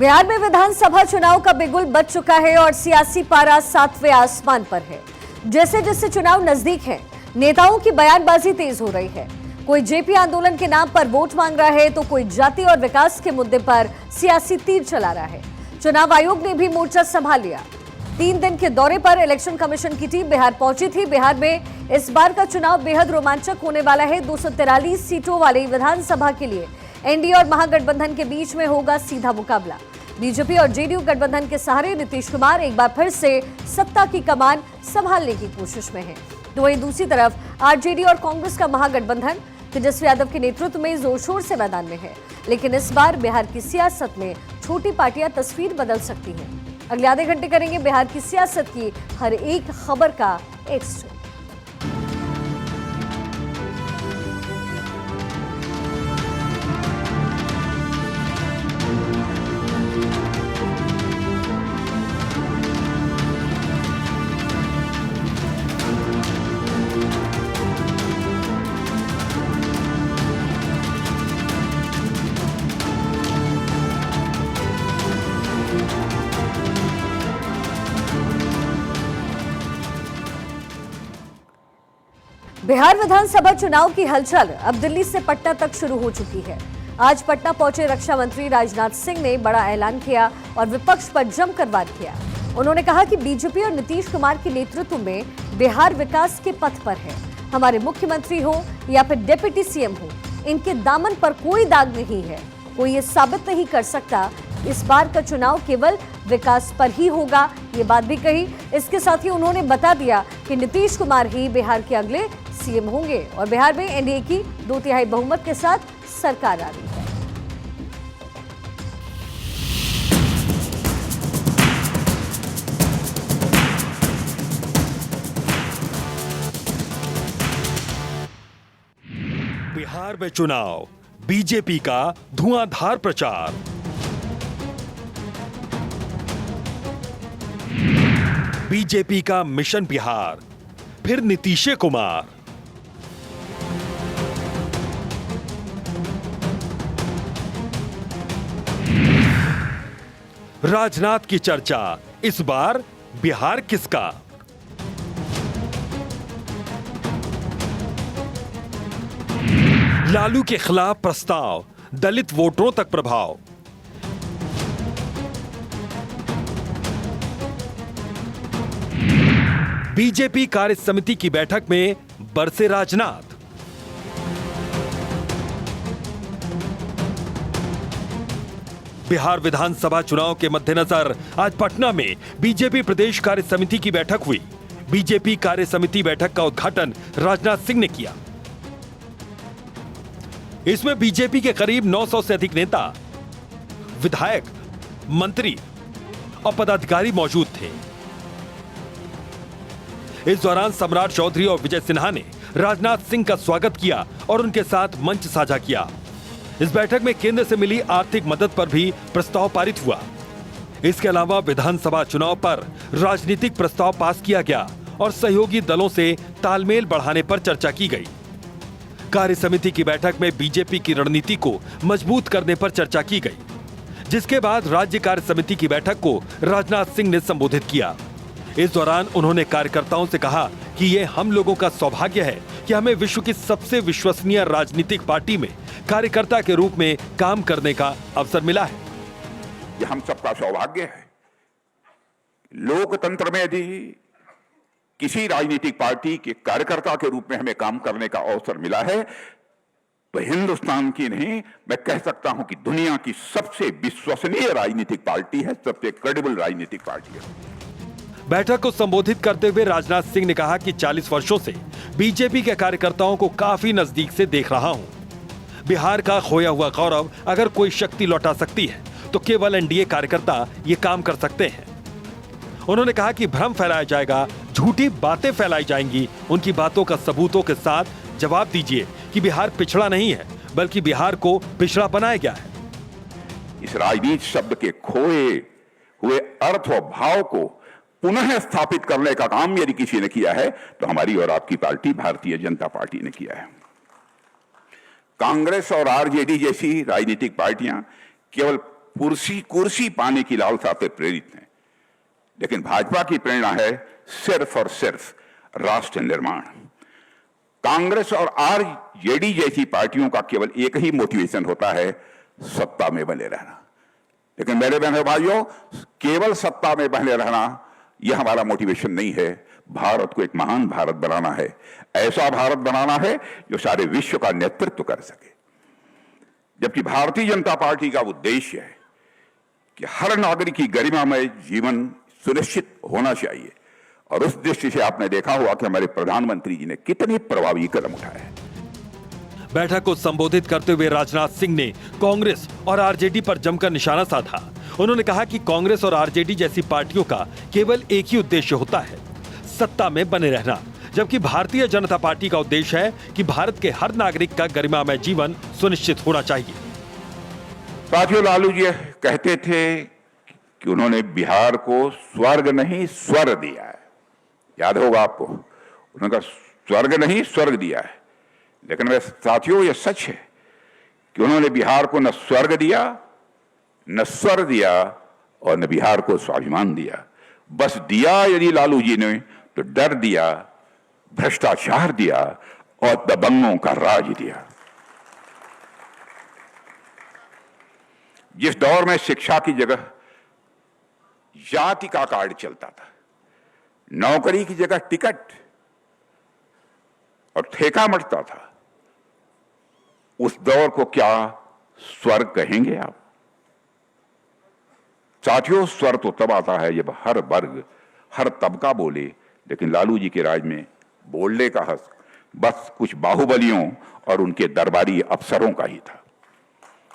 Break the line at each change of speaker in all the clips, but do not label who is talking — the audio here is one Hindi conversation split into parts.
बिहार में विधानसभा चुनाव का बिगुल बज चुका है और सियासी पारा सातवें आसमान पर है। जैसे जैसे चुनाव नजदीक है, नेताओं की बयानबाजी तेज हो रही है। कोई जेपी आंदोलन के नाम पर वोट मांग रहा है तो कोई जाति और विकास के मुद्दे पर सियासी तीर चला रहा है। चुनाव आयोग ने भी मोर्चा संभाल लिया। 3 दिन के दौरे पर इलेक्शन कमीशन की टीम बिहार पहुंची थी। बिहार में इस बार का चुनाव बेहद रोमांचक होने वाला है। 243 सीटों वाली विधानसभा के लिए एनडीए और महागठबंधन के बीच में होगा सीधा मुकाबला। बीजेपी और जेडीयू गठबंधन के सहारे नीतीश कुमार एक बार फिर से सत्ता की कमान संभालने की कोशिश में हैं। तो वहीं दूसरी तरफ आरजेडी और कांग्रेस का महागठबंधन तेजस्वी यादव के नेतृत्व में जोर शोर से मैदान में है। लेकिन इस बार बिहार की सियासत में छोटी पार्टियां तस्वीर बदल सकती हैं। अगले आधे घंटे करेंगे बिहार की सियासत की हर एक खबर का एक स्टोरी। बिहार विधानसभा चुनाव की हलचल अब दिल्ली से पटना तक शुरू हो चुकी है। आज पटना पहुंचे रक्षा मंत्री राजनाथ सिंह ने बड़ा ऐलान किया और विपक्ष पर जमकर वार किया। उन्होंने कहा कि बीजेपी और नीतीश कुमार के नेतृत्व में बिहार विकास के पथ पर है। हमारे मुख्यमंत्री हो या फिर डिप्टी सीएम हो, इनके दामन पर कोई दाग नहीं है। कोई ये साबित नहीं कर सकता इस बार का चुनाव केवल विकास पर ही होगा। ये बात भी कही। इसके साथ ही उन्होंने बता दिया कि नीतीश कुमार ही बिहार के अगले सीएम होंगे और बिहार में एनडीए की 2/3 बहुमत के साथ सरकार आ रही है।
बिहार में चुनाव, बीजेपी का धुआंधार प्रचार। बीजेपी का मिशन बिहार, फिर नीतीश कुमार। राजनाथ की चर्चा, इस बार बिहार किसका? लालू के खिलाफ प्रस्ताव, दलित वोटरों तक प्रभाव। बीजेपी कार्य समिति की बैठक में बरसे राजनाथ। बिहार विधानसभा चुनाव के मद्देनजर आज पटना में बीजेपी प्रदेश कार्य समिति की बैठक हुई। बीजेपी कार्य समिति बैठक का उद्घाटन राजनाथ सिंह ने किया। इसमें बीजेपी के करीब 900 से अधिक नेता, विधायक, मंत्री और पदाधिकारी मौजूद थे। इस दौरान सम्राट चौधरी और विजय सिन्हा ने राजनाथ सिंह का स्वागत किया और उनके साथ मंच साझा किया। इस बैठक में केंद्र से मिली आर्थिक मदद पर भी प्रस्ताव पारित हुआ। इसके अलावा विधानसभा चुनाव पर राजनीतिक प्रस्ताव पास किया गया और सहयोगी दलों से तालमेल बढ़ाने पर चर्चा की गई। कार्य समिति की बैठक में बीजेपी की रणनीति को मजबूत करने पर चर्चा की गई, जिसके बाद राज्य कार्य समिति की बैठक को राजनाथ सिंह ने संबोधित किया। इस दौरान उन्होंने कार्यकर्ताओं से कहा कि ये हम लोगों का सौभाग्य है कि हमें विश्व की सबसे विश्वसनीय राजनीतिक पार्टी में कार्यकर्ता के रूप में काम करने का अवसर मिला है।
ये हम सबका सौभाग्य है। लोकतंत्र में यदि किसी राजनीतिक पार्टी के कार्यकर्ता के रूप में हमें काम करने का अवसर मिला है तो हिंदुस्तान की नहीं, मैं कह सकता हूं कि दुनिया की सबसे विश्वसनीय राजनीतिक पार्टी है, सबसे क्रेडिबल राजनीतिक पार्टी है।
बैठक को संबोधित करते हुए राजनाथ सिंह ने कहा कि 40 वर्षों से बीजेपी के कार्यकर्ताओं को काफी नजदीक से देख रहा हूं। बिहार का खोया हुआ गौरव अगर कोई शक्ति लौटा सकती है तो केवल एनडीए कार्यकर्ता ये काम कर सकते हैं। उन्होंने कहा कि भ्रम फैलाया जाएगा, झूठी बातें फैलाई जाएंगी। उनकी बातों का सबूतों के साथ जवाब दीजिए कि बिहार पिछड़ा नहीं है, बल्कि बिहार को पिछड़ा बनाया गया है।
इस राजनीति शब्द के खोए हुए अर्थ और भाव को पुनः स्थापित करने का काम यदि किसी ने किया है तो हमारी और आपकी पार्टी भारतीय जनता पार्टी ने किया है। कांग्रेस और आरजेडी जैसी राजनीतिक पार्टियां केवल कुर्सी पाने की लालसा से प्रेरित हैं, लेकिन भाजपा की प्रेरणा है सिर्फ और सिर्फ राष्ट्र निर्माण। कांग्रेस और आरजेडी जैसी पार्टियों का केवल एक ही मोटिवेशन होता है, सत्ता में बने रहना। लेकिन मेरे बहनों भाइयों, केवल सत्ता में बने रहना यह हमारा मोटिवेशन नहीं है। भारत को एक महान भारत बनाना है, ऐसा भारत बनाना है जो सारे विश्व का नेतृत्व कर सके। जबकि भारतीय जनता पार्टी का उद्देश्य है कि हर नागरिक की गरिमामय जीवन सुनिश्चित होना चाहिए, और उस दृष्टि से आपने देखा होगा कि हमारे प्रधानमंत्री जी ने कितने प्रभावी कदम उठाए।
बैठक को संबोधित करते हुए राजनाथ सिंह ने कांग्रेस और आरजेडी पर जमकर निशाना साधा। उन्होंने कहा कि कांग्रेस और आरजेडी जैसी पार्टियों का केवल एक ही उद्देश्य होता है, सत्ता में बने रहना, जबकि भारतीय जनता पार्टी का उद्देश्य है कि भारत के हर नागरिक का गरिमामय जीवन सुनिश्चित होना चाहिए।
साथियों, लालू जी कहते थे कि उन्होंने बिहार को स्वर्ग नहीं स्वर दिया है। याद होगा आपको, उन्होंने कहा स्वर्ग नहीं स्वर्ग दिया है। लेकिन वे साथियों, यह सच है कि उन्होंने बिहार को न स्वर्ग दिया, न स्वर दिया, और न बिहार को स्वाभिमान दिया। बस दिया यदि लालू जी ने तो डर दिया, भ्रष्टाचार दिया और दबंगों का राज दिया। जिस दौर में शिक्षा की जगह जाति का कार्ड चलता था, नौकरी की जगह टिकट और ठेका मचता था, उस दौर को क्या स्वर्ग कहेंगे आप? साथियों, स्वर्ग तो तब आता है जब हर वर्ग, हर तबका बोले, लेकिन लालू जी के राज में बोलने का हक बस कुछ बाहुबलियों और उनके दरबारी अफसरों का ही था,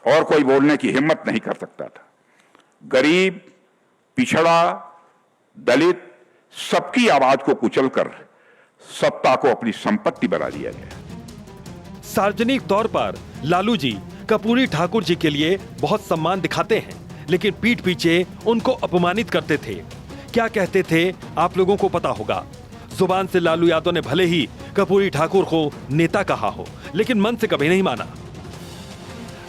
और कोई बोलने की हिम्मत नहीं कर सकता था। गरीब, पिछड़ा, दलित, सबकी आवाज को कुचलकर सत्ता को अपनी संपत्ति बना लिया गया।
सार्वजनिक तौर पर लालू जी कर्पूरी ठाकुर जी के लिए बहुत सम्मान दिखाते हैं, लेकिन पीठ पीछे उनको अपमानित करते थे। क्या कहते थे आप लोगों को पता होगा। जुबान से लालू यादव ने भले ही कर्पूरी ठाकुर को नेता कहा हो, लेकिन मन से कभी नहीं माना।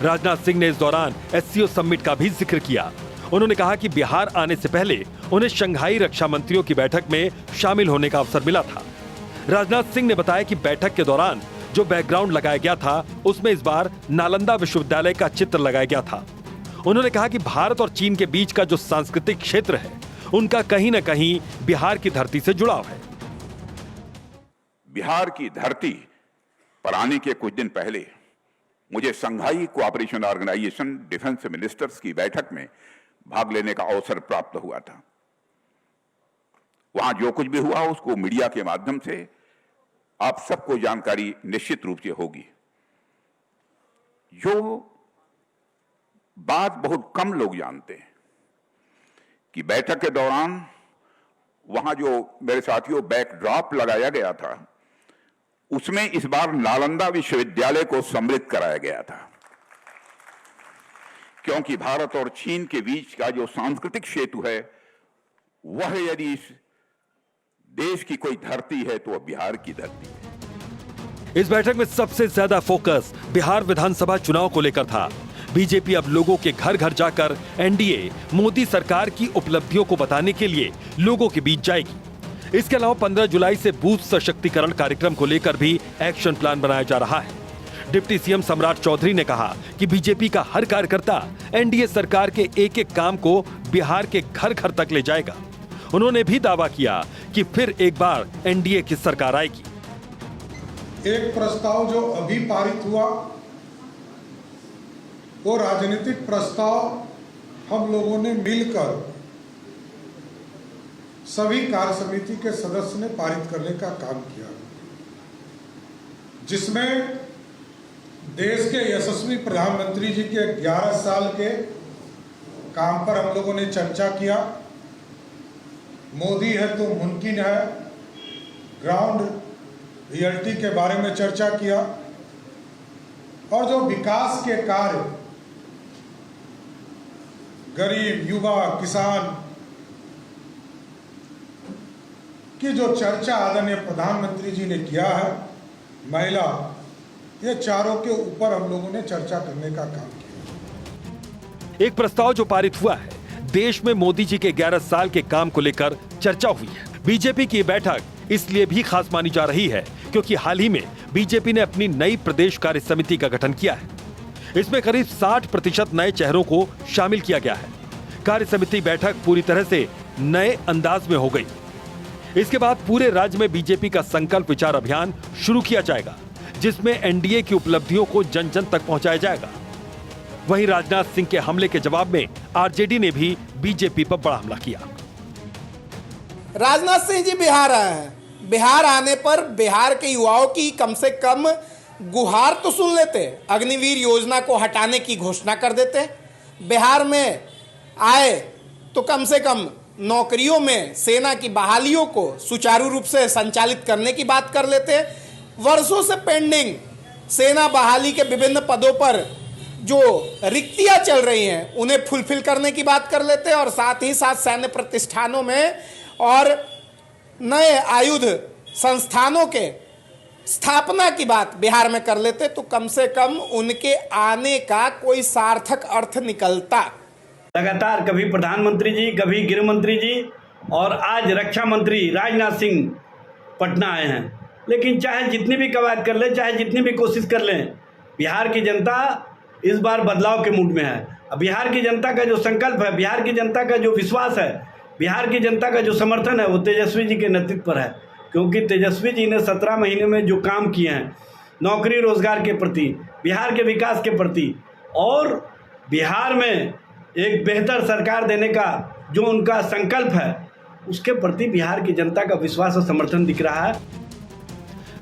राजनाथ सिंह ने इस दौरान एससीओ समिट का भी जिक्र किया। उन्होंने कहा कि बिहार आने से पहले उन्हें शंघाई रक्षा मंत्रियों की बैठक में शामिल होने का अवसर मिला था। राजनाथ सिंह ने बताया कि बैठक के दौरान जो बैकग्राउंड लगाया गया था, उसमें इस बार नालंदा विश्वविद्यालय का चित्र लगाया गया था। उन्होंने कहा कि भारत और चीन के बीच का जो सांस्कृतिक क्षेत्र है, उनका कहीं न कहीं बिहार की धरती से जुड़ाव है।
बिहार की धरती पर आने के कुछ दिन पहले मुझे Shanghai Cooperation Organisation defence ministers की बैठक में भाग लेने का अवसर प्राप्त हुआ था। वहां जो कुछ भी हुआ उसको मीडिया के माध्यम से आप सबको जानकारी निश्चित रूप से होगी। जो बात बहुत कम लोग जानते हैं कि बैठक के दौरान वहां जो मेरे साथियों बैकड्रॉप लगाया गया था, उसमें इस बार नालंदा विश्वविद्यालय को सम्मिलित कराया गया था, क्योंकि भारत और चीन के बीच का जो सांस्कृतिक सेतु है, वह यदि इस देश की कोई धरती है तो वह बिहार की धरती है।
इस बैठक में सबसे ज्यादा फोकस बिहार विधानसभा चुनाव को लेकर था। बीजेपी अब लोगों के घर घर जाकर एनडीए मोदी सरकार की उपलब्धियों को बताने के लिए लोगों के बीच जाएगी। इसके अलावा 15 जुलाई से बूथ सशक्तिकरण कार्यक्रम को लेकर भी एक्शन प्लान बनाया जा रहा है। डिप्टी सीएम सम्राट चौधरी ने कहा कि बीजेपी का हर कार्यकर्ता एनडीए सरकार के एक एक काम को बिहार के घर घर तक ले जाएगा। उन्होंने भी दावा किया कि फिर एक बार एनडीए की सरकार आएगी।
एक प्रस्ताव जो अभी पारित हुआ, वो राजनीतिक प्रस्ताव हम लोगों ने मिलकर सभी कार्य समिति के सदस्य ने पारित करने का काम किया, जिसमें देश के यशस्वी प्रधानमंत्री जी के 11 साल के काम पर हम लोगों ने चर्चा किया। मोदी है तो मुमकिन है, ग्राउंड रियलिटी के बारे में चर्चा किया, और जो विकास के कार्य गरीब, युवा, किसान की जो चर्चा आदरणीय प्रधानमंत्री जी ने किया है, महिला, ये चारों के ऊपर हम लोगों ने चर्चा करने का काम किया।
एक प्रस्ताव जो पारित हुआ है, देश में मोदी जी के 11 साल के काम को लेकर चर्चा हुई है। बीजेपी की बैठक इसलिए भी खास मानी जा रही है क्योंकि हाल ही में बीजेपी ने अपनी नई प्रदेश कार्य समिति का गठन किया है। इसमें करीब 60% नए चेहरों को शामिल किया गया है। कार्य समिति बैठक पूरी तरह से नए अंदाज में हो गई। इसके बाद पूरे राज्य में बीजेपी का संकल्प विचार अभियान शुरू किया जाएगा, जिसमें एनडीए की उपलब्धियों को जन जन तक पहुंचाया जाएगा। वहीं राजनाथ सिंह के हमले के जवाब में आरजेडी ने भी बीजेपी पर बड़ा हमला किया।
राजनाथ सिंह जी बिहार आए हैं। बिहार आने पर बिहार के युवाओं की कम से कम गुहार तो सुन लेते, अग्निवीर योजना को हटाने की घोषणा कर देते। बिहार में आए तो कम से कम नौकरियों में सेना की बहालियों को सुचारू रूप से संचालित करने की बात कर लेते। वर्षों से पेंडिंग सेना बहाली के विभिन्न पदों पर जो रिक्तियां चल रही हैं उन्हें फुलफिल करने की बात कर लेते और साथ ही साथ सैन्य प्रतिष्ठानों में और नए आयुध संस्थानों के स्थापना की बात बिहार में कर लेते तो कम से कम उनके आने का कोई सार्थक अर्थ निकलता।
लगातार कभी प्रधानमंत्री जी, कभी गृह मंत्री जी और आज रक्षा मंत्री राजनाथ सिंह पटना आए हैं। लेकिन चाहे जितनी भी कवायद कर लें, चाहे जितनी भी कोशिश कर लें, बिहार की जनता इस बार बदलाव के मूड में है। अब बिहार की जनता का जो संकल्प है, बिहार की जनता का जो विश्वास है, बिहार की जनता का जो समर्थन है वो तेजस्वी जी के नेतृत्व पर है। क्योंकि तेजस्वी जी ने 17 महीने में जो काम किए हैं नौकरी रोजगार के प्रति, बिहार के विकास के प्रति और बिहार में एक बेहतर सरकार देने का जो उनका संकल्प है उसके प्रति बिहार की जनता का विश्वास और समर्थन दिख रहा है।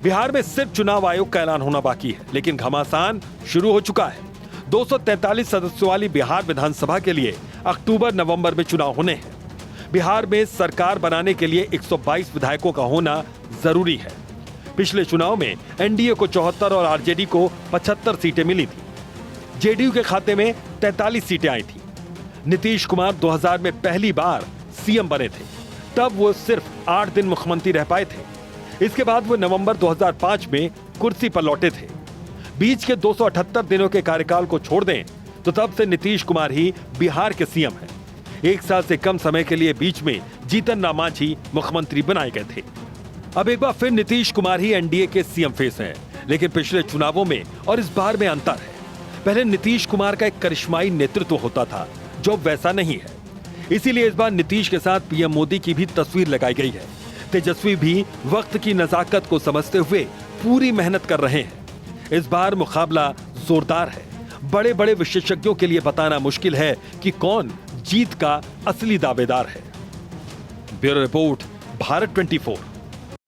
बिहार में सिर्फ चुनाव आयोग का ऐलान होना बाकी है, लेकिन घमासान शुरू हो चुका है। 243 सदस्यों वाली बिहार विधानसभा के लिए अक्टूबर-नवंबर में चुनाव होने हैं। बिहार में सरकार बनाने के लिए 122 विधायकों का होना जरूरी है। पिछले चुनाव में एनडीए को 74 और आरजेडी को 75 सीटें मिली थी। जेडीयू के खाते में 43 सीटें आई थी। नीतीश कुमार 2000 में पहली बार सीएम बने थे, तब वो सिर्फ 8 दिन मुख्यमंत्री रह पाए थे। इसके बाद वो नवंबर 2005 में कुर्सी पर लौटे थे। बीच के 278 दिनों के कार्यकाल को छोड़ दें तो तब से नीतीश कुमार ही बिहार के सीएम हैं। 1 साल से कम समय के लिए बीच में जीतन राम मांझी मुख्यमंत्री बनाए गए थे। अब एक बार फिर नीतीश कुमार ही एनडीए के सीएम फेस हैं, लेकिन पिछले चुनावों में और इस बार में अंतर है। पहले नीतीश कुमार का एक करिश्माई नेतृत्व होता था, जो वैसा नहीं है। इसीलिए इस बार नीतीश के साथ पीएम मोदी की भी तस्वीर लगाई गई है। तेजस्वी भी वक्त की नजाकत को समझते हुए पूरी मेहनत कर रहे हैं। इस बार मुकाबला जोरदार है। बड़े बड़े विशेषज्ञों के लिए बताना मुश्किल है कि कौन जीत का असली दावेदार है। Bureau report, Bharat 24।